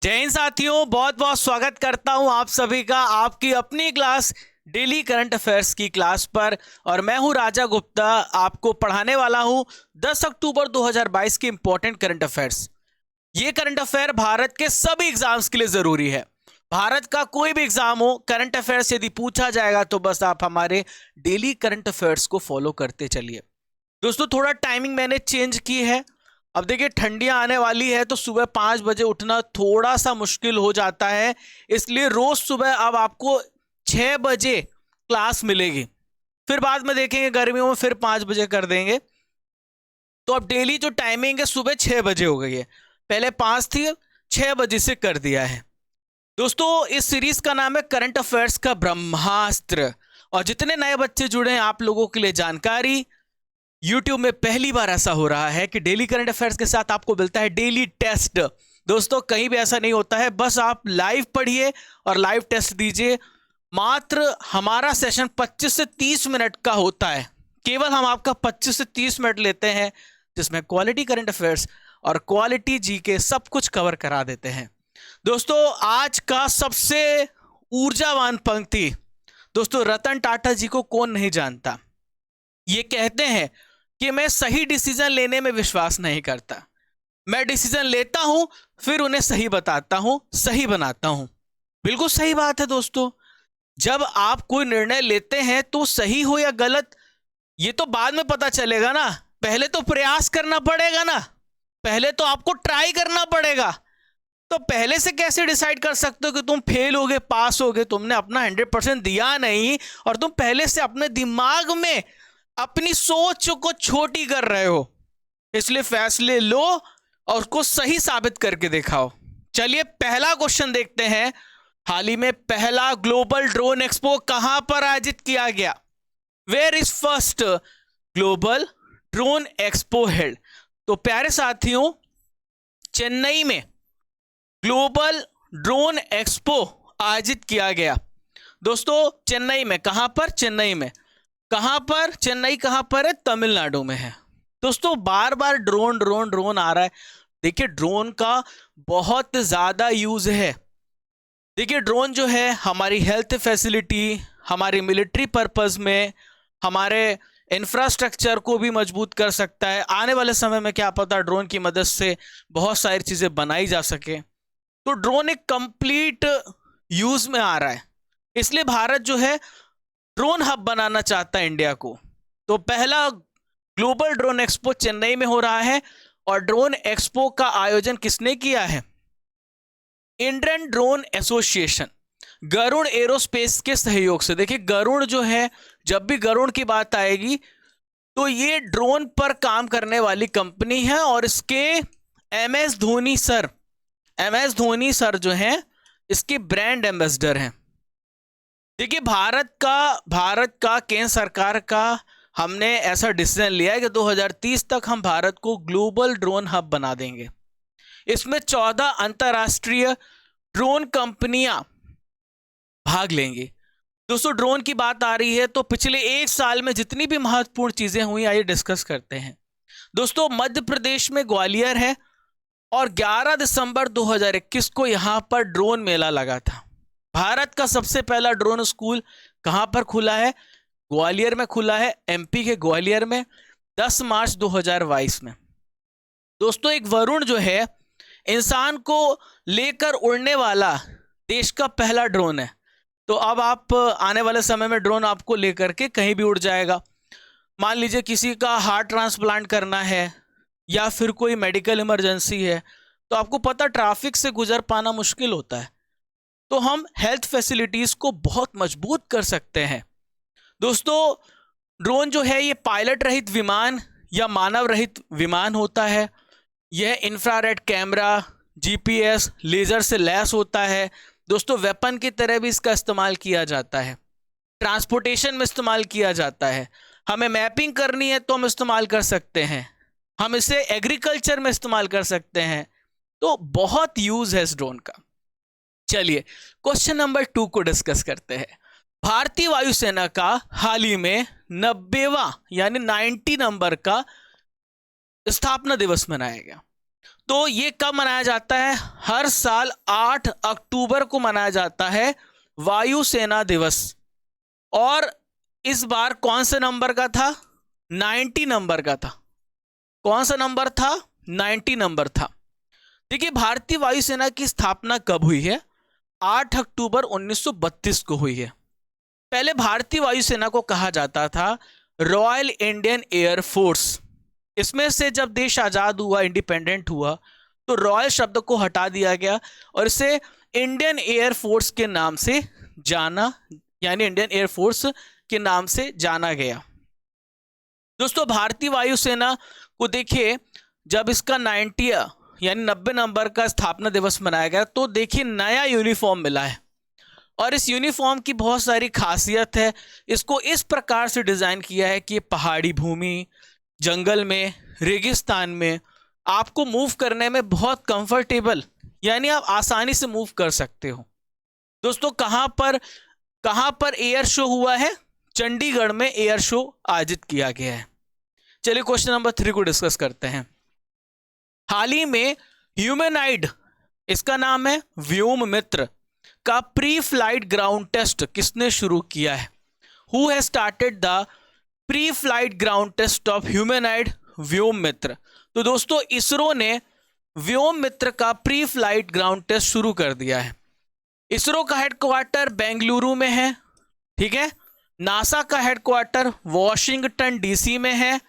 जय हिंद साथियों, बहुत बहुत स्वागत करता हूं आप सभी का आपकी अपनी क्लास डेली करंट अफेयर्स की क्लास पर। और मैं हूं राजा गुप्ता, आपको पढ़ाने वाला हूं 10 अक्टूबर 2022 के इंपॉर्टेंट करंट अफेयर्स। ये करंट अफेयर भारत के सभी एग्जाम्स के लिए जरूरी है। भारत का कोई भी एग्जाम हो, करंट अफेयर्स यदि पूछा जाएगा तो बस आप हमारे डेली करंट अफेयर्स को फॉलो करते चलिए। दोस्तों, थोड़ा टाइमिंग मैंने चेंज की है। अब देखिए, ठंडियां आने वाली है तो सुबह 5 बजे उठना थोड़ा सा मुश्किल हो जाता है, इसलिए रोज सुबह अब आपको 6 बजे क्लास मिलेगी। फिर बाद में देखेंगे गर्मियों में फिर 5 बजे कर देंगे। तो अब डेली जो टाइमिंग है सुबह 6 बजे हो गई है, पहले 5 थी, 6 बजे से कर दिया है। दोस्तों, इस सीरीज का नाम है करंट अफेयर्स का ब्रह्मास्त्र। और जितने नए बच्चे जुड़े हैं आप लोगों के लिए जानकारी, YouTube में पहली बार ऐसा हो रहा है कि डेली करंट अफेयर्स के साथ आपको मिलता है डेली टेस्ट। दोस्तों, कहीं भी ऐसा नहीं होता है, बस आप लाइव पढ़िए और लाइव टेस्ट दीजिए। मात्र हमारा सेशन 25 से 30 मिनट का होता है, केवल हम आपका 25 से 30 मिनट लेते हैं, जिसमें क्वालिटी करंट अफेयर्स और क्वालिटी जीके सब कुछ कवर करा देते हैं। दोस्तों, आज का सबसे ऊर्जावान पंक्ति, दोस्तों रतन टाटा जी को कौन नहीं जानता। ये कहते हैं कि मैं सही डिसीजन लेने में विश्वास नहीं करता, मैं डिसीजन लेता हूं फिर उन्हें सही बताता हूं, सही बनाता हूं। बिल्कुल सही बात है दोस्तों। जब आप कोई निर्णय लेते हैं तो सही हो या गलत ये तो बाद में पता चलेगा ना, पहले तो प्रयास करना पड़ेगा ना, पहले तो आपको ट्राई करना पड़ेगा। तो पहले से कैसे डिसाइड कर सकते हो कि तुम फेल होगे पास होगे? तुमने अपना 100% दिया नहीं और तुम पहले से अपने दिमाग में अपनी सोच को छोटी कर रहे हो। इसलिए फैसले लो और उसको सही साबित करके दिखाओ। चलिए पहला क्वेश्चन देखते हैं। हाल ही में पहला ग्लोबल ड्रोन एक्सपो कहां पर आयोजित किया गया? Where is first global drone expo held? तो प्यारे साथियों, चेन्नई में ग्लोबल ड्रोन एक्सपो आयोजित किया गया। दोस्तों, चेन्नई में कहां पर? चेन्नई में कहां पर? चेन्नई कहां पर है? तमिलनाडु में है। दोस्तों, बार बार ड्रोन ड्रोन ड्रोन आ रहा है। देखिए, ड्रोन का बहुत ज्यादा यूज है। देखिए, ड्रोन जो है हमारी हेल्थ फैसिलिटी, हमारी मिलिट्री पर्पस में, हमारे इंफ्रास्ट्रक्चर को भी मजबूत कर सकता है। आने वाले समय में क्या पता ड्रोन की मदद से बहुत सारी चीजें बनाई जा सके। तो ड्रोन एक कंप्लीट यूज में आ रहा है, इसलिए भारत जो है ड्रोन हब बनाना चाहता है इंडिया को। तो पहला ग्लोबल ड्रोन एक्सपो चेन्नई में हो रहा है। और ड्रोन एक्सपो का आयोजन किसने किया है? Indian drone association, Garuda aerospace के सहयोग से। देखिए, गरुड़ जो है, जब भी गरुड़ की बात आएगी तो ये ड्रोन पर काम करने वाली कंपनी है। और इसके एमएस धोनी सर जो हैं इसके ब्रांड एम्बेसडर हैं। देखिए, भारत का केंद्र सरकार का हमने ऐसा डिसीजन लिया है कि 2030 तक हम भारत को ग्लोबल ड्रोन हब बना देंगे। इसमें 14 अंतरराष्ट्रीय ड्रोन कंपनियां भाग लेंगी। दोस्तों, ड्रोन की बात आ रही है तो पिछले एक साल में जितनी भी महत्वपूर्ण चीजें हुई आइए डिस्कस करते हैं। दोस्तों, मध्य प्रदेश में ग्वालियर है और 11 दिसंबर 2021 को यहां पर ड्रोन मेला लगा था। भारत का सबसे पहला ड्रोन स्कूल कहां पर खुला है? ग्वालियर में खुला है, एमपी के ग्वालियर में, 10 मार्च 2022 में। दोस्तों, एक वरुण जो है इंसान को लेकर उड़ने वाला देश का पहला ड्रोन है। तो अब आप आने वाले समय में ड्रोन आपको लेकर के कहीं भी उड़ जाएगा। मान लीजिए किसी का हार्ट ट्रांसप्लांट करना है या फिर कोई मेडिकल इमरजेंसी है, तो आपको पता ट्रैफिक से गुजर पाना मुश्किल होता है, तो हम हेल्थ फैसिलिटीज को बहुत मजबूत कर सकते हैं। दोस्तों, ड्रोन जो है ये पायलट रहित विमान या मानव रहित विमान होता है। यह इंफ्रारेड कैमरा, जीपीएस, लेजर से लैस होता है। दोस्तों, वेपन की तरह भी इसका इस्तेमाल किया जाता है, ट्रांसपोर्टेशन में इस्तेमाल किया जाता है। हमें मैपिंग करनी है तो हम इस्तेमाल कर सकते हैं, हम इसे एग्रीकल्चर में इस्तेमाल कर सकते हैं। तो बहुत यूज है इस ड्रोन का। चलिए क्वेश्चन नंबर 2 को डिस्कस करते हैं। भारतीय वायुसेना का हाल ही में 90वां यानी 90 नंबर का स्थापना दिवस मनाया गया। तो ये कब मनाया जाता है? हर साल 8 अक्टूबर को मनाया जाता है वायुसेना दिवस। और इस बार कौन से नंबर का था? 90 नंबर का था। कौन सा नंबर था? 90 नंबर था। देखिए, भारतीय वायुसेना की स्थापना कब हुई है? 8 अक्टूबर 1932 को हुई है। पहले भारतीय वायुसेना को कहा जाता था रॉयल इंडियन एयर फोर्स। इसमें से जब देश आजाद हुआ, इंडिपेंडेंट हुआ, तो रॉयल शब्द को हटा दिया गया और इसे इंडियन एयर फोर्स के नाम से जाना, यानी इंडियन एयर फोर्स के नाम से जाना गया। दोस्तों, भारतीय वायुसेना को देखिए, जब इसका 90 यानी 90 नंबर का स्थापना दिवस मनाया गया, तो देखिए नया यूनिफॉर्म मिला है। और इस यूनिफॉर्म की बहुत सारी खासियत है। इसको इस प्रकार से डिजाइन किया है कि पहाड़ी भूमि, जंगल में, रेगिस्तान में आपको मूव करने में बहुत कंफर्टेबल, यानी आप आसानी से मूव कर सकते हो। दोस्तों, कहां पर एयर शो हुआ है? चंडीगढ़ में एयर शो आयोजित किया गया है। चलिए क्वेश्चन नंबर 3 को डिस्कस करते हैं। हाल ही में ह्यूमैनाइड, इसका नाम है व्योम मित्र, का प्री फ्लाइट ग्राउंड टेस्ट किसने शुरू किया है? Who has started the pre flight ground test of humanoid Vyom Mitra? तो दोस्तों, इसरो ने व्योम मित्र का प्री फ्लाइट ग्राउंड टेस्ट शुरू कर दिया है। इसरो का हेडक्वार्टर बेंगलुरु में है, ठीक है। नासा का हेडक्वार्टर वॉशिंगटन डीसी में है,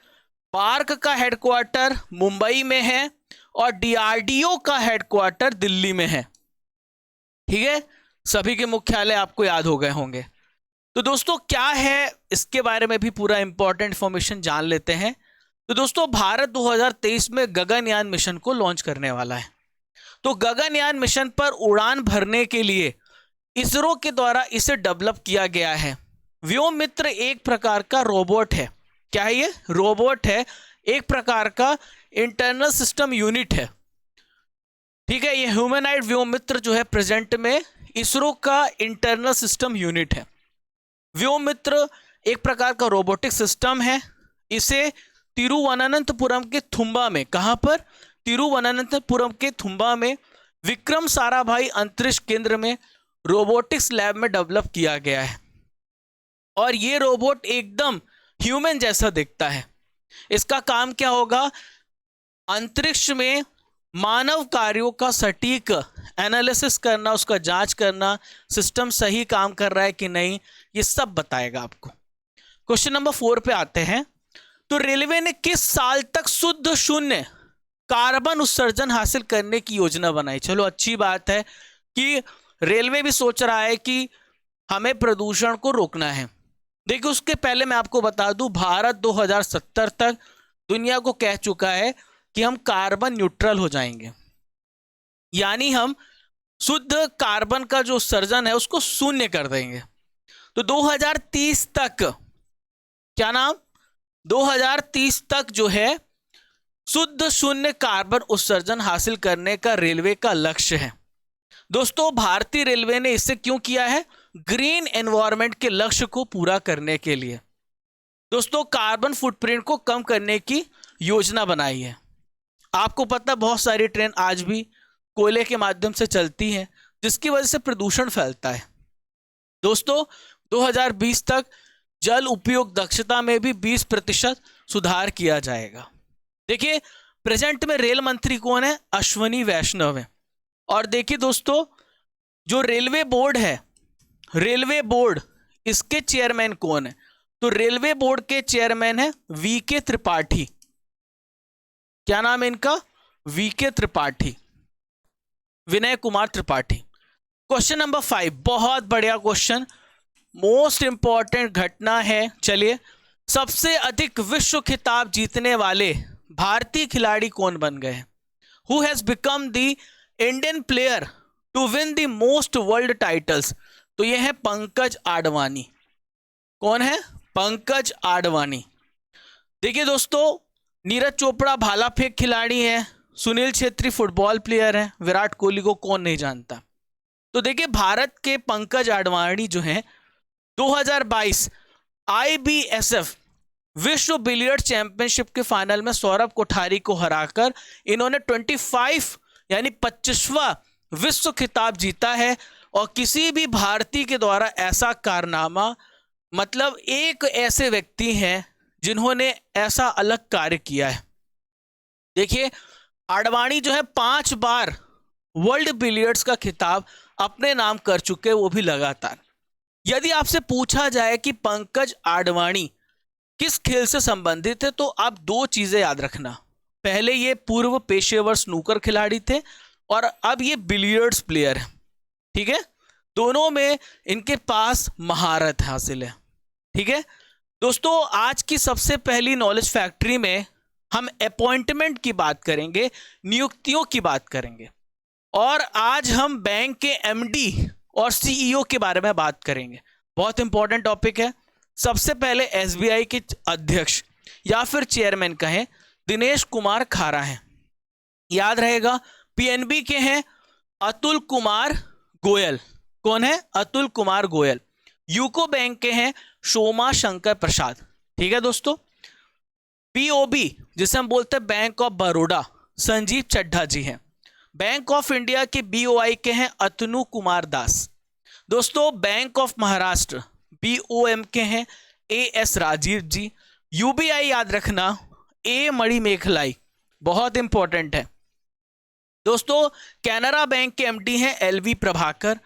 पार्क का हेडक्वार्टर मुंबई में है और डीआरडीओ का हेडक्वार्टर दिल्ली में है, ठीक है। सभी के मुख्यालय आपको याद हो गए होंगे। तो दोस्तों, क्या है इसके बारे में भी पूरा इंपॉर्टेंट इंफॉर्मेशन जान लेते हैं। तो दोस्तों, भारत 2023 में गगनयान मिशन को लॉन्च करने वाला है। तो गगनयान मिशन पर उड़ान भरने के लिए इसरो के द्वारा इसे डेवलप किया गया है। व्योम मित्र एक प्रकार का रोबोट है। क्या है ये? रोबोट है, एक प्रकार का इंटरनल सिस्टम यूनिट है, ठीक है। ये ह्यूमैनाइड व्योम मित्र जो है प्रेजेंट में इसरो का इंटरनल सिस्टम यूनिट है। व्योम मित्र एक प्रकार का रोबोटिक सिस्टम है। इसे तिरुवनंतपुरम के थुम्बा में, कहां पर? तिरुवनंतपुरम के थुम्बा में विक्रम साराभाई अंतरिक्ष केंद्र में रोबोटिक्स लैब में डेवलप किया गया है। और ये रोबोट एकदम ह्यूमन जैसा दिखता है। इसका काम क्या होगा? अंतरिक्ष में मानव कार्यों का सटीक एनालिसिस करना, उसका जांच करना, सिस्टम सही काम कर रहा है कि नहीं, ये सब बताएगा आपको। क्वेश्चन नंबर 4 पे आते हैं। तो रेलवे ने किस साल तक शुद्ध शून्य कार्बन उत्सर्जन हासिल करने की योजना बनाई? चलो, अच्छी बात है कि रेलवे भी सोच रहा है कि हमें प्रदूषण को रोकना है। देखिए, उसके पहले मैं आपको बता दूं, भारत 2070 तक दुनिया को कह चुका है कि हम कार्बन न्यूट्रल हो जाएंगे, यानी हम शुद्ध कार्बन का जो उत्सर्जन है उसको शून्य कर देंगे। तो 2030 तक, क्या नाम? 2030 तक जो है शुद्ध शून्य कार्बन उत्सर्जन हासिल करने का रेलवे का लक्ष्य है। दोस्तों, भारतीय रेलवे ने इसे क्यों किया है? ग्रीन एनवायरनमेंट के लक्ष्य को पूरा करने के लिए। दोस्तों, कार्बन फुटप्रिंट को कम करने की योजना बनाई है। आपको पता है, बहुत सारी ट्रेन आज भी कोयले के माध्यम से चलती हैं, जिसकी वजह से प्रदूषण फैलता है। दोस्तों, 2020 तक जल उपयोग दक्षता में भी 20% सुधार किया जाएगा। देखिए, प्रेजेंट में रेल मंत्री कौन है? अश्विनी वैष्णव है। और देखिए दोस्तों, जो रेलवे बोर्ड है, रेलवे बोर्ड, इसके चेयरमैन कौन है? तो रेलवे बोर्ड के चेयरमैन है वीके त्रिपाठी। क्या नाम है इनका? VK Tripathi, Vinay Kumar Tripathi. Question number 5, बहुत बढ़िया क्वेश्चन, मोस्ट इंपॉर्टेंट घटना है। चलिए, सबसे अधिक विश्व खिताब जीतने वाले भारतीय खिलाड़ी कौन बन गए? Who has become the Indian player to win the most world titles? तो यह है पंकज आडवाणी। कौन है? पंकज आडवाणी। देखिए दोस्तों, नीरज चोपड़ा भाला फेंक खिलाड़ी हैं, सुनील छेत्री फुटबॉल प्लेयर हैं, विराट कोहली को कौन नहीं जानता। तो देखिए, भारत के पंकज आडवाणी जो हैं 2022 IBSF विश्व बिलियर्ड चैंपियनशिप के फाइनल में सौरभ कोठारी को हराकर इन्होंने 25 यानी 25वां विश्व खिताब जीता है। और किसी भी भारतीय के द्वारा ऐसा कारनामा, मतलब एक ऐसे व्यक्ति हैं जिन्होंने ऐसा अलग कार्य किया है। देखिए, आडवाणी जो है 5 बार वर्ल्ड बिलियर्ड्स का खिताब अपने नाम कर चुके, वो भी लगातार। यदि आपसे पूछा जाए कि पंकज आडवाणी किस खेल से संबंधित है, तो आप 2 चीजें याद रखना। पहले ये पूर्व पेशेवर स्नूकर खिलाड़ी थे और अब ये बिलियर्ड्स प्लेयर है। ठीक है, दोनों में इनके पास महारत हासिल है। ठीक है दोस्तों, आज की सबसे पहली नॉलेज फैक्ट्री में हम अपॉइंटमेंट की बात करेंगे, नियुक्तियों की बात करेंगे। और आज हम बैंक के एमडी और सीईओ के बारे में बात करेंगे। बहुत इंपॉर्टेंट टॉपिक है। सबसे पहले एसबीआई के अध्यक्ष या फिर चेयरमैन कहें, दिनेश कुमार खारा हैं, याद रहेगा। पीएनबी के हैं अतुल कुमार गोयल। कौन है? अतुल कुमार गोयल। यूको बैंक के हैं सोमा शंकर प्रसाद। ठीक है दोस्तों। बीओबी जिसे हम बोलते हैं बैंक ऑफ बड़ौदा, संजीव चड्ढा जी हैं। बैंक ऑफ इंडिया के बीओआई के हैं अतनु कुमार दास। दोस्तों, बैंक ऑफ महाराष्ट्र बीओएम के हैं एएस राजीव जी। यूबीआई याद रखना, ए मणि मेखलाई, बहुत इंपॉर्टेंट है दोस्तों। कैनरा बैंक के एमडी हैं एलवी प्रभाकर।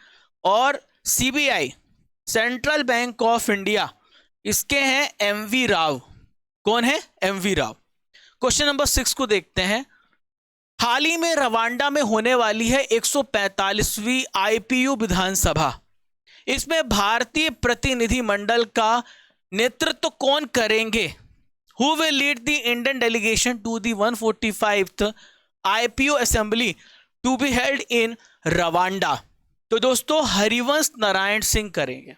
और CBI central bank of India, इसके हैं एमवी राव। कौन है? एमवी राव। क्वेश्चन नंबर 6 को देखते हैं। हाल ही में रवांडा में होने वाली है 145वीं आईपीयू विधानसभा। इसमें भारतीय प्रतिनिधि मंडल का नेतृत्व कौन करेंगे? Who will lead the Indian delegation to the 145th IPU assembly to be held in Rwanda? तो दोस्तों, हरिवंश नारायण सिंह करेंगे।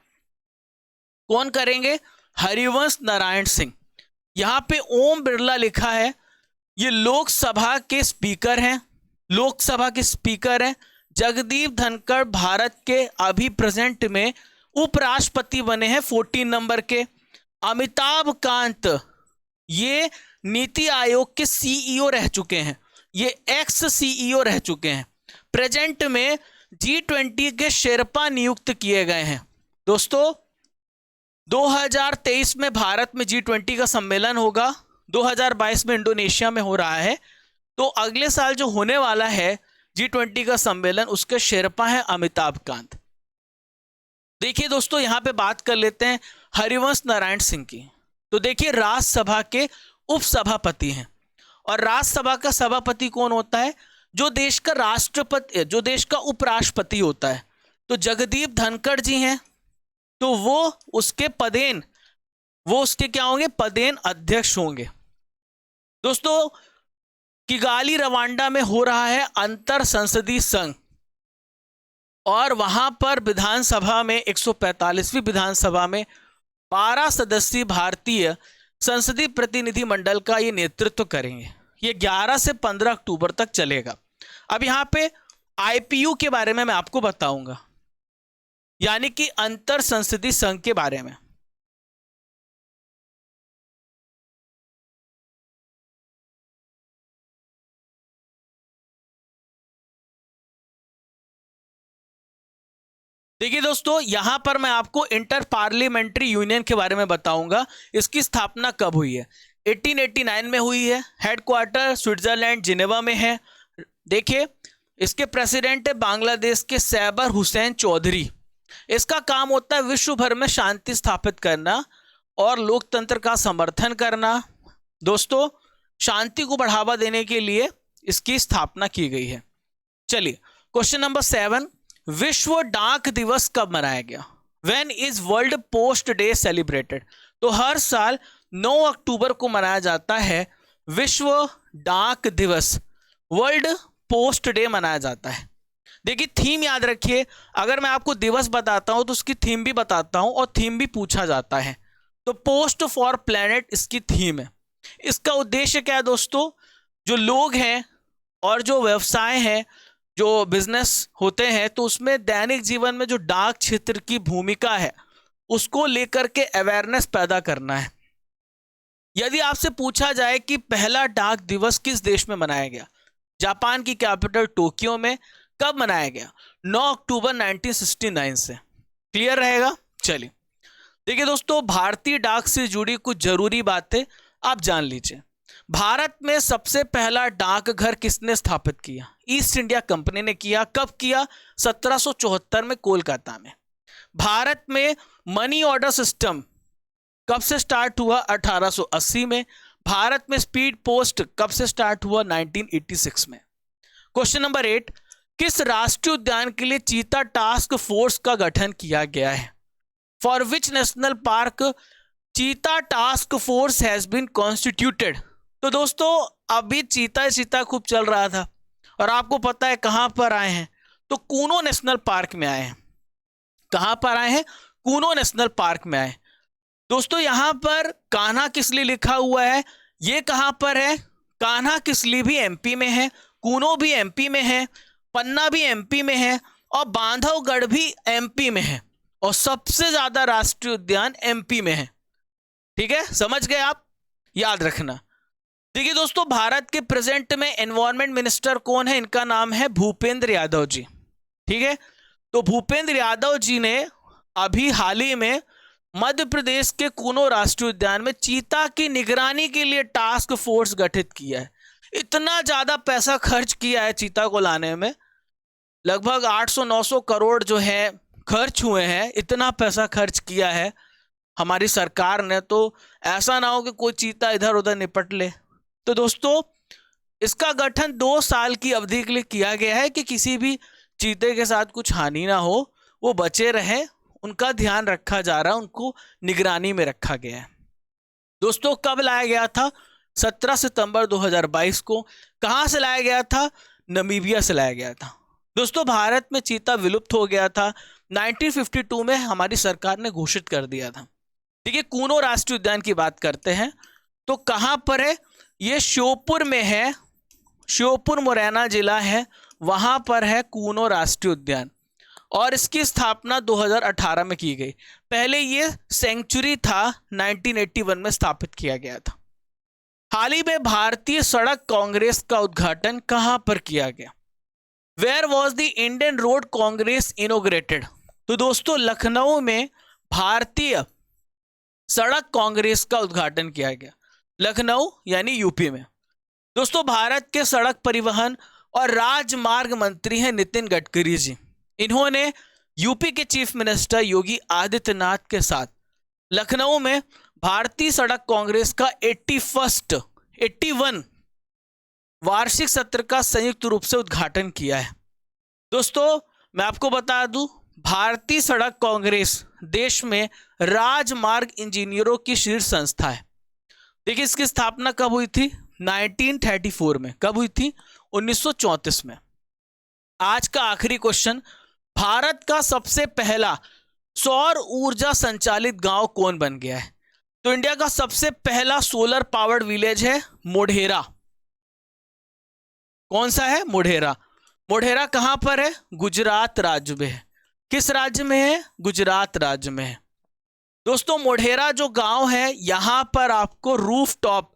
कौन करेंगे? हरिवंश नारायण सिंह। यहां पे ओम बिरला लिखा है, ये लोकसभा के स्पीकर हैं। लोकसभा के स्पीकर हैं। जगदीप धनखड़ भारत के अभी प्रेजेंट में उपराष्ट्रपति बने हैं 14 नंबर के। अमिताभ कांत ये नीति आयोग के सीईओ रह चुके हैं, ये एक्स सीईओ रह चुके हैं। प्रेजेंट में G20 के शेरपा नियुक्त किए गए हैं। दोस्तों, 2023 में भारत में G20 का सम्मेलन होगा, 2022 में इंडोनेशिया में हो रहा है। तो अगले साल जो होने वाला है G20 का सम्मेलन, उसके शेरपा है अमिताभ कांत। देखिए दोस्तों, यहां पे बात कर लेते हैं हरिवंश नारायण सिंह की। तो देखिए, राज्यसभा के उपसभापति हैं। और राज्यसभा का सभापति कौन होता है? जो देश का राष्ट्रपति, जो देश का उपराष्ट्रपति होता है। तो जगदीप धनखड़ जी हैं, तो वो उसके क्या होंगे? पदेन अध्यक्ष होंगे। दोस्तों, किगाली रवांडा में हो रहा है अंतर संसदीय संघ, और वहां पर विधानसभा में 145वीं विधानसभा में 12 सदस्यीय भारतीय संसदीय प्रतिनिधि मंडल का ये नेतृत्व करेंगे। ये 11 से 15 अक्टूबर तक चलेगा। अब यहां पे आईपीयू के बारे में मैं आपको बताऊंगा, यानी कि अंतर संसदीय संघ के बारे में। देखिए दोस्तों, यहां पर मैं आपको इंटर पार्लियामेंट्री यूनियन के बारे में बताऊंगा। इसकी स्थापना कब हुई है? 1889 में हुई है। हेडक्वार्टर स्विट्जरलैंड जिनेवा में है। देखिए, इसके प्रेसिडेंट है बांग्लादेश के सैबर हुसैन चौधरी। इसका काम होता है विश्व भर में शांति स्थापित करना और लोकतंत्र का समर्थन करना। दोस्तों, शांति को बढ़ावा देने के लिए इसकी स्थापना की गई है। चलिए, क्वेश्चन नंबर 7, विश्व डाक दिवस कब मनाया गया? When is world post day celebrated? तो हर साल 9 अक्टूबर को मनाया जाता है विश्व डाक दिवस, वर्ल्ड पोस्ट डे मनाया जाता है। देखिए, थीम याद रखिए। अगर मैं आपको दिवस बताता हूं तो उसकी थीम भी बताता हूं, और थीम भी पूछा जाता है। तो पोस्ट फॉर प्लेनेट इसकी थीम है। इसका उद्देश्य क्या है दोस्तों? जो लोग हैं और जो व्यवसाय हैं, जो बिजनेस होते हैं, तो उसमें दैनिक जीवन में जो डाक क्षेत्र की भूमिका है, उसको लेकर के अवेयरनेस पैदा करना है। यदि आपसे पूछा जाए कि पहला डाक दिवस किस देश में मनाया गया, जापान की कैपिटल टोक्यो में। कब मनाया गया? 9 अक्टूबर 1969 से। क्लियर रहेगा? चलिए देखिए दोस्तों, भारतीय डाक से जुड़ी कुछ जरूरी बातें आप जान लीजिए। भारत में सबसे पहला डाकघर किसने स्थापित किया? ईस्ट इंडिया कंपनी ने किया। कब किया? 1774 में कोलकाता में। भारत में मनी ऑर्डर सिस्टम कब से स्टार्ट हुआ? 1880 में। भारत में स्पीड पोस्ट कब से स्टार्ट हुआ? 1986 में। क्वेश्चन नंबर 8, किस राष्ट्रीय उद्यान के लिए चीता टास्क फोर्स का गठन किया गया है? For which national park cheetah task force has been constituted? तो दोस्तों अभी चीता खूब चल रहा था और आपको पता है कहां पर आए हैं? तो कूनो नेशनल पार्क में आए हैं। कहां पर आए हैं? कूनो नेशनल पार्क में आए। दोस्तों यहां पर कान्हा किसली लिखा हुआ है, ये कहां पर है? कान्हा किसली भी एमपी में है, कूनो भी एमपी में है, पन्ना भी एमपी में है और बांधवगढ़ भी एमपी में है और सबसे ज्यादा राष्ट्रीय उद्यान एमपी में है। ठीक है, समझ गए आप? याद रखना। देखिए दोस्तों, भारत के प्रेजेंट में एनवायरमेंट मिनिस्टर कौन है? इनका नाम है भूपेंद्र यादव जी। ठीक है, तो भूपेंद्र यादव जी ने अभी हाल ही में मध्य प्रदेश के कूनो राष्ट्रीय उद्यान में चीता की निगरानी के लिए टास्क फोर्स गठित किया है। इतना ज्यादा पैसा खर्च किया है चीता को लाने में, लगभग 800-900 करोड़ जो है खर्च हुए हैं। इतना पैसा खर्च किया है हमारी सरकार ने, तो ऐसा ना हो कि कोई चीता इधर उधर निपट ले। तो दोस्तों इसका गठन 2 साल की अवधि के लिए किया गया है कि किसी भी चीते के साथ कुछ हानि ना हो, वो बचे रहे, उनका ध्यान रखा जा रहा है, उनको निगरानी में रखा गया है। दोस्तों कब लाया गया था? 17 सितंबर 2022 को। कहां से लाया गया था? नमीबिया से लाया गया था। दोस्तों भारत में चीता विलुप्त हो गया था, 1952 में हमारी सरकार ने घोषित कर दिया था। देखिए कूनो राष्ट्रीय उद्यान की बात करते हैं तो कहां पर है? ये श्योपुर में है, श्योपुर मुरैना जिला है, वहां पर है कूनो राष्ट्रीय उद्यान और इसकी स्थापना 2018 में की गई। पहले ये सेंचुरी था, 1981 में स्थापित किया गया था। हाल ही में भारतीय सड़क कांग्रेस का उद्घाटन कहां पर किया गया? Where was the Indian road congress inaugurated? तो दोस्तों लखनऊ में भारतीय सड़क कांग्रेस का उद्घाटन किया गया, लखनऊ यानी यूपी में। दोस्तों भारत के सड़क परिवहन और राजमार्ग मंत्री हैं नितिन गडकरी जी। इन्होंने यूपी के चीफ मिनिस्टर योगी आदित्यनाथ के साथ लखनऊ में भारतीय सड़क कांग्रेस का 81 वार्षिक सत्र का संयुक्त रूप से उद्घाटन किया है। दोस्तों मैं आपको बता दूं, भारतीय सड़क कांग्रेस देश में राजमार्ग इंजीनियरों की शीर्ष संस्था है। देखिए इसकी स्थापना कब हुई थी? 1934 में। कब हुई थी? 1934 में। आज का आखिरी क्वेश्चन, भारत का सबसे पहला सौर ऊर्जा संचालित गांव कौन बन गया है? तो इंडिया का सबसे पहला सोलर पावर्ड विलेज है मोढेरा। कौन सा है? मोढेरा। मोढेरा कहां पर है? गुजरात राज्य में है। किस राज्य में है? गुजरात राज्य में है। दोस्तों मोढेरा जो गांव है, यहां पर आपको रूफटॉप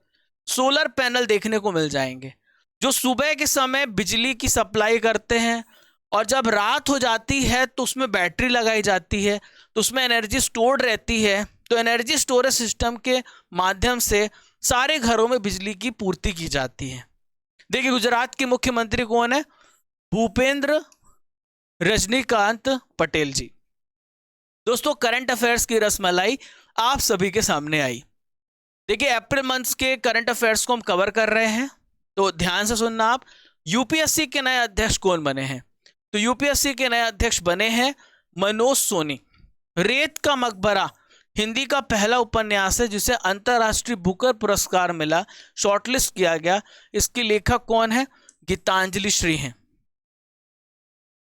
सोलर पैनल देखने को मिल जाएंगे जो सुबह के समय बिजली की सप्लाई करते हैं और जब रात हो जाती है तो उसमें बैटरी लगाई जाती है, तो उसमें एनर्जी स्टोर्ड रहती है। तो एनर्जी स्टोरेज सिस्टम के माध्यम से सारे घरों में बिजली की पूर्ति की जाती है। देखिए गुजरात के मुख्यमंत्री कौन है? भूपेंद्र रजनीकांत पटेल जी। दोस्तों करंट अफेयर्स की रसमलाई आप सभी के सामने आई। देखिए अप्रैल मंथ के करंट अफेयर्स को हम कवर कर रहे हैं, तो ध्यान से सुनना आप। यूपीएससी के नए अध्यक्ष कौन बने हैं? तो यूपीएससी के नए अध्यक्ष बने हैं मनोज सोनी। रेत का मकबरा हिंदी का पहला उपन्यास है जिसे अंतरराष्ट्रीय बुकर पुरस्कार मिला, शॉर्टलिस्ट किया गया। इसके लेखक कौन है? गीतांजलि श्री हैं।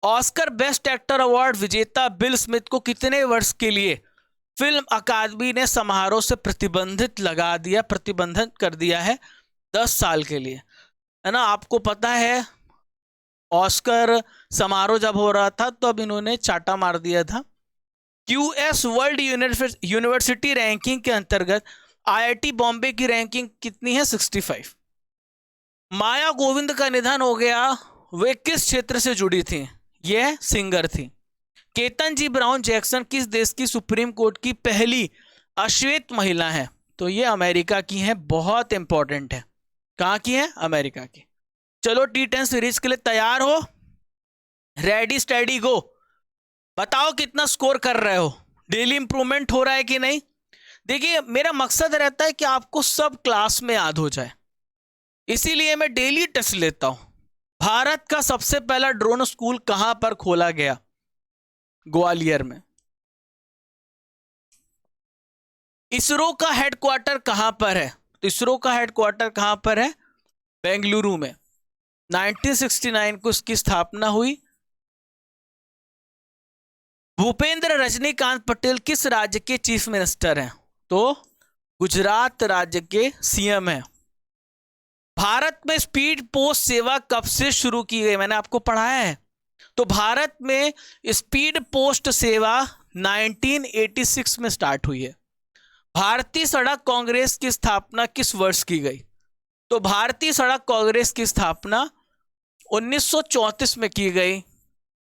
ऑस्कर बेस्ट एक्टर अवार्ड विजेता बिल स्मिथ को कितने वर्ष के लिए फिल्म अकादमी ने समारोह से प्रतिबंधित कर दिया है? 10 साल के लिए, है ना। आपको पता है ऑस्कर समारोह जब हो रहा था तो अब इन्होंने चाटा मार दिया था। क्यूएस वर्ल्ड यूनिवर्सिटी रैंकिंग के अंतर्गत आईआईटी बॉम्बे की रैंकिंग कितनी है? 65। माया गोविंद का निधन हो गया, वे किस क्षेत्र से जुड़ी थी? यह सिंगर थी। केतन जी ब्राउन जैक्सन किस देश की सुप्रीम कोर्ट की पहली अश्वेत महिला है? तो ये अमेरिका की है, बहुत इंपॉर्टेंट है। कहाँ की है? अमेरिका की। चलो T10 सीरीज के लिए तैयार हो? रेडी स्टेडी गो। बताओ कितना स्कोर कर रहे हो, डेली इंप्रूवमेंट हो रहा है कि नहीं? देखिए, मेरा मकसद रहता है कि आपको सब क्लास में याद हो जाए, इसीलिए मैं डेली टेस्ट लेता हूं। भारत का सबसे पहला ड्रोन स्कूल कहां पर खोला गया? ग्वालियर में। इसरो का हेडक्वार्टर कहां पर है? तो इसरो का हेडक्वार्टर कहां पर है? बेंगलुरु में। 1969 को इसकी स्थापना हुई। भूपेंद्र रजनीकांत पटेल किस राज्य के चीफ मिनिस्टर हैं? तो गुजरात राज्य के सीएम हैं। भारत में स्पीड पोस्ट सेवा कब से शुरू की गई? मैंने आपको पढ़ाया है। तो भारत में स्पीड पोस्ट सेवा 1986 में स्टार्ट हुई है। भारतीय सड़क कांग्रेस की स्थापना किस वर्ष की गई? तो भारतीय सड़क कांग्रेस की स्थापना 1934 में की गई।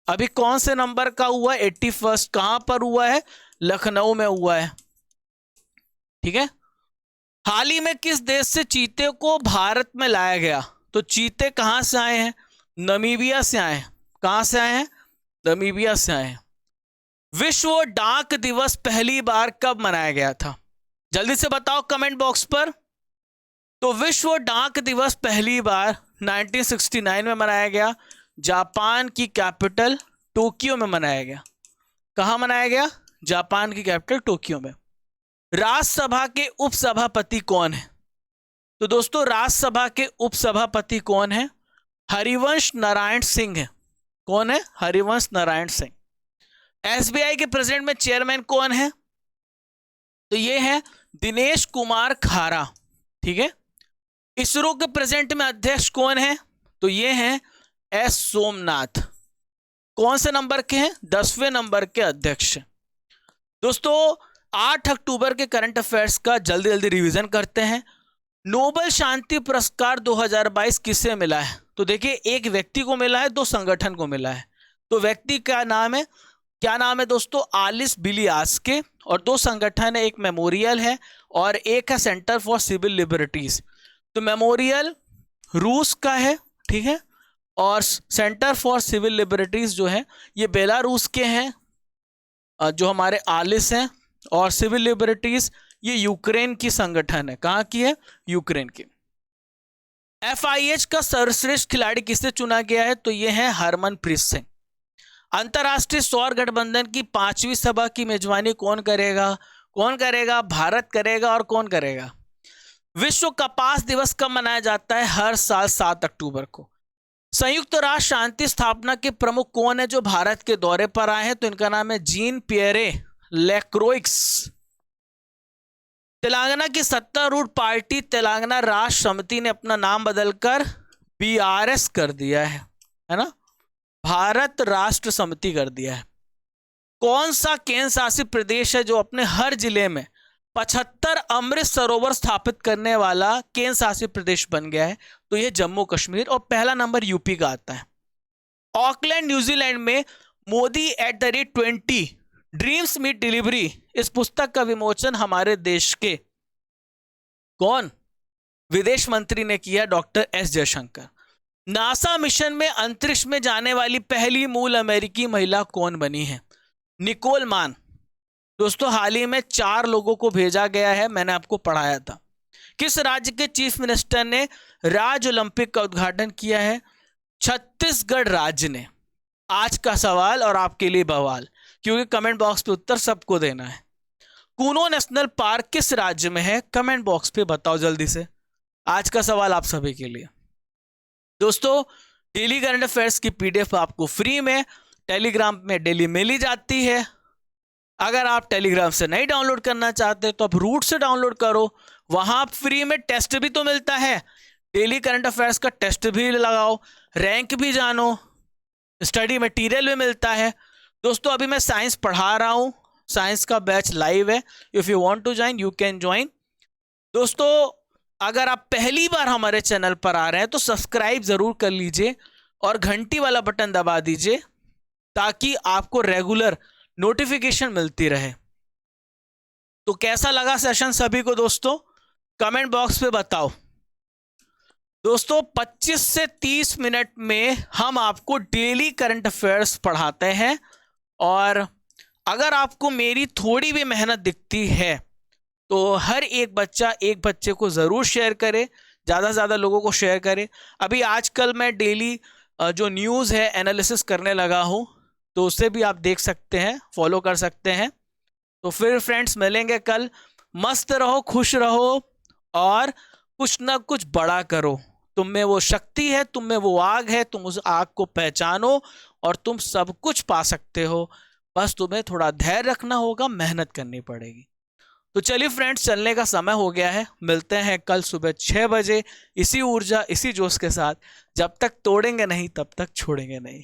अभी कौन से नंबर का हुआ? 81। कहां पर हुआ है? लखनऊ में हुआ है। ठीक है। हाल ही में किस देश से चीते को भारत में लाया गया? तो चीते कहां से आए हैं? नमीबिया से आए हैं। कहां से आए हैं? नमीबिया से आए हैं। विश्व डाक दिवस पहली बार कब मनाया गया था? जल्दी से बताओ कमेंट बॉक्स पर। तो विश्व डाक दिवस पहली बार 1969 में मनाया गया। जापान की कैपिटल टोक्यो में मनाया गया। कहां मनाया गया? जापान की कैपिटल टोक्यो में। राज्यसभा के उपसभापति कौन है? तो दोस्तों, राज्यसभा के उपसभापति कौन है? हरिवंश नारायण सिंह है। कौन है? हरिवंश नारायण सिंह। एसबीआई के प्रेसिडेंट में चेयरमैन कौन है? तो ये है दिनेश कुमार खारा। ठीक है। इसरो के प्रेसिडेंट में अध्यक्ष कौन है? तो ये हैं एस सोमनाथ। कौन से नंबर के हैं? 10वें नंबर के अध्यक्ष। दोस्तों, 8 अक्टूबर के करंट अफेयर्स का जल्दी जल्दी रिवीजन करते हैं। नोबेल शांति पुरस्कार 2022 किसे मिला है? तो देखिए, एक व्यक्ति को मिला है, 2 संगठन को मिला है। तो व्यक्ति का नाम है, क्या नाम है दोस्तों? आलिस बिलियास्के। और 2 संगठन है, एक मेमोरियल है और एक है सेंटर फॉर सिविल लिबर्टीज। तो मेमोरियल रूस का है, ठीक है, और सेंटर फॉर सिविल लिबर्टीज जो है ये बेलारूस के हैं, जो हमारे आलिस हैं। और सिविल लिबर्टीज ये यूक्रेन की संगठन है। कहां की है? यूक्रेन की। FIH का सर्वश्रेष्ठ खिलाड़ी किसे चुना गया है? तो ये है हरमनप्रीत सिंह। अंतरराष्ट्रीय सौर गठबंधन की 5वीं सभा की मेजबानी कौन करेगा? कौन करेगा? भारत करेगा। और कौन करेगा? विश्व कपास दिवस कब मनाया जाता है? हर साल 7 अक्टूबर को। संयुक्त राष्ट्र शांति स्थापना के प्रमुख कौन है जो भारत के दौरे पर आए हैं? तो इनका नाम है जीन पियरे लेक्रोइक्स। तेलंगाना की सत्तारूढ़ पार्टी तेलंगाना राष्ट्र समिति ने अपना नाम बदलकर BRS कर दिया है ना? भारत राष्ट्र समिति कर दिया है। कौन सा केंद्र शासित प्रदेश है जो अपने हर जिले में 75 अमृत सरोवर स्थापित करने वाला केंद्र शासित प्रदेश बन गया है? तो यह जम्मू कश्मीर। और पहला नंबर यूपी का आता है। ऑकलैंड न्यूजीलैंड में मोदी @20 ड्रीम्स मीट डिलीवरी, इस पुस्तक का विमोचन हमारे देश के कौन विदेश मंत्री ने किया? Doctor S Jaishankar. NASA mission में अंतरिक्ष में जाने वाली पहली मूल अमेरिकी महिला कौन बनी है? निकोल मान। दोस्तों, हाल ही में 4 लोगों को भेजा गया है, मैंने आपको पढ़ाया था। किस राज्य के चीफ मिनिस्टर ने राज्य ओलंपिक का उद्घाटन किया है? छत्तीसगढ़ राज्य ने। आज का सवाल और आपके लिए बवाल, क्योंकि कमेंट बॉक्स पे उत्तर सबको देना है। कूनो नेशनल पार्क किस राज्य में है? कमेंट बॉक्स पे बताओ जल्दी से। आज का सवाल आप सभी के लिए। दोस्तों, डेली करंट अफेयर्स की PDF आपको फ्री में टेलीग्राम में डेली मिल ही जाती है। अगर आप टेलीग्राम से नहीं डाउनलोड करना चाहते तो आप रूट से डाउनलोड करो, वहां फ्री में टेस्ट भी तो मिलता है। डेली करंट अफेयर्स का टेस्ट भी लगाओ, रैंक भी जानो, स्टडी मटेरियल भी मिलता है। दोस्तों, अभी मैं साइंस पढ़ा रहा हूँ, साइंस का बैच लाइव है। If you want to join you can join. दोस्तों, अगर आप पहली बार हमारे चैनल पर आ रहे हैं तो सब्सक्राइब जरूर कर लीजिए और घंटी वाला बटन दबा दीजिए ताकि आपको रेगुलर नोटिफिकेशन मिलती रहे। तो कैसा लगा सेशन सभी को दोस्तों, कमेंट बॉक्स पे बताओ। दोस्तों 25 से 30 मिनट में हम आपको डेली करंट अफेयर्स पढ़ाते हैं और अगर आपको मेरी थोड़ी भी मेहनत दिखती है तो हर एक बच्चे को ज़रूर शेयर करे, ज़्यादा से ज़्यादा लोगों को शेयर करे। अभी आजकल मैं डेली जो न्यूज़ है एनालिसिस करने लगा हूँ, तो उसे भी आप देख सकते हैं, फॉलो कर सकते हैं। तो फिर फ्रेंड्स मिलेंगे कल। मस्त रहो, खुश रहो और कुछ ना कुछ बड़ा करो। तुम में वो शक्ति है, तुम में वो आग है, तुम उस आग को पहचानो और तुम सब कुछ पा सकते हो। बस तुम्हें थोड़ा धैर्य रखना होगा, मेहनत करनी पड़ेगी। तो चलिए फ्रेंड्स, चलने का समय हो गया है। मिलते हैं कल सुबह 6 बजे इसी ऊर्जा इसी जोश के साथ। जब तक तोड़ेंगे नहीं तब तक छोड़ेंगे नहीं।